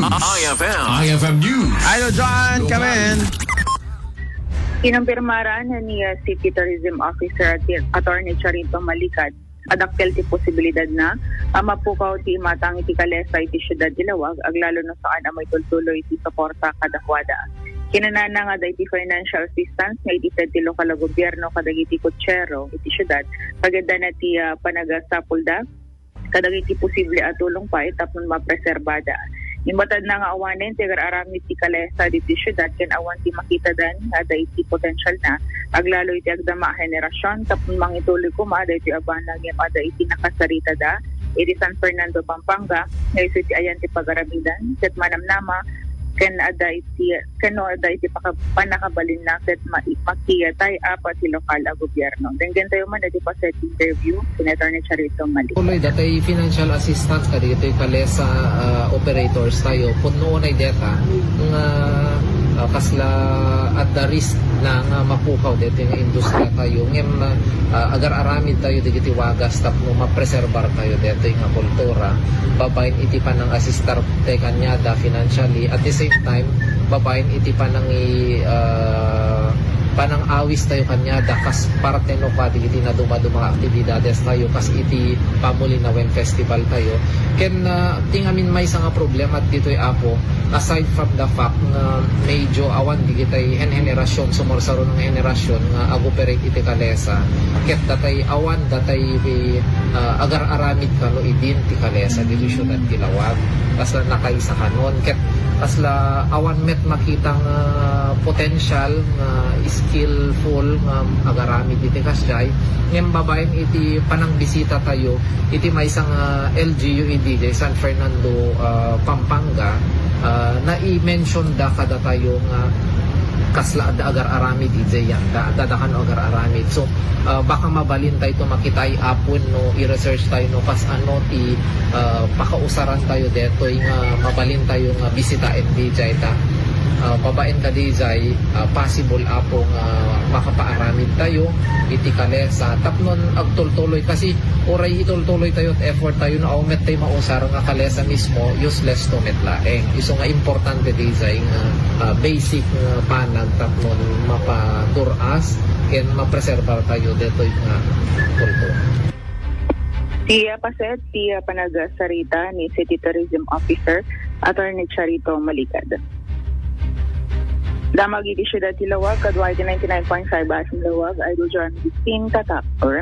IFM News. Idol John, come in. Kinumpirmaran ni City Tourism Officer Attorney Charito Malicad adakkel ti posibilidad na mapukaw ti matang iti kalesa iti syudad ti Lawag aglalo no saan amoy tultuloy iti suporta kadakwada. Kinanana nga da iti financial assistance nga iti ti lokal na gobyerno kadagiti kutsero iti syudad kaganda na ti panagasapulda kadagiti posible at tulong pa itapon mapreserbada. Imatad na nga awanin, tigar arami ti kalesa di ti syudad, ken awan ti makita dan, ada iti potential na, aglalo iti agdama henerasyon, tapon mangituloy ko ada iti abanag, ada iti nakasarita da, iti San Fernando, Pampanga, ngayon iti ayan ti pagaramidan, ket manamnama, ken ada iti panakabalin na, ket makiyatay apat ti lokal a gobyerno. Denggan tayo man, iti pa set interview, Senator ni Charito Malicad. Tuloy datay financial assistance kadi ito kalesa operators tayo puno na data nga kasla at the risk na nga mapukaw dito yung industriya tayo ngem agar-aramid tayo digiti wagas tapno mapreserbar tayo dito yung kultura babayin iti pa ng asistar te kanyada financially at the same time babayin iti pa ng panang awis tayo kanya dakas parte no pa digiti na dumadumang aktibidades tayo kas iti pamuli na wen festival tayo ken tingamin may nga problema dito ay apo aside from the fact nga medyo awan digitay henerasyon sumorsaro ng henerasyon nga agoperate iti kalesa ket datay awan datay agar-aramid kano idin ti kalesa dito syudad ti Lawag kasla nakaisa kanon ket kasla awan met makitang potential nga skillful nga agarami diti kasjay ngem babaen iti panang bisita tayo iti may isang LGU iti San Fernando Pampanga na i-mention da kada tayo nga kasla da agar-aramid iti yan dadakan agar-aramid so baka mabalin tayo ito makitay apon no i-research tayo no kas ano ti pakausaran tayo dito nga mabalin tayo nga bisita and DJ ta babaen ka dijay possible apong makapaaramid tayo iti kalesa tapnon agtultuloy kasi oray itultuloy tayo at effort tayo na aumet tayo mausar nga kalesa mismo useless to met laeng iso nga importante dijay nga basic nga panag tapnon mapaturas ken mapreserbar tayo dito nga kultura. Siya paset, siya panagasarita ni City Tourism Officer Attorney Charito Malicad. Damag iti syudad ti Lawag, kadwa iti 99.5 Asim Lawag, Idol John 15 Tatak, or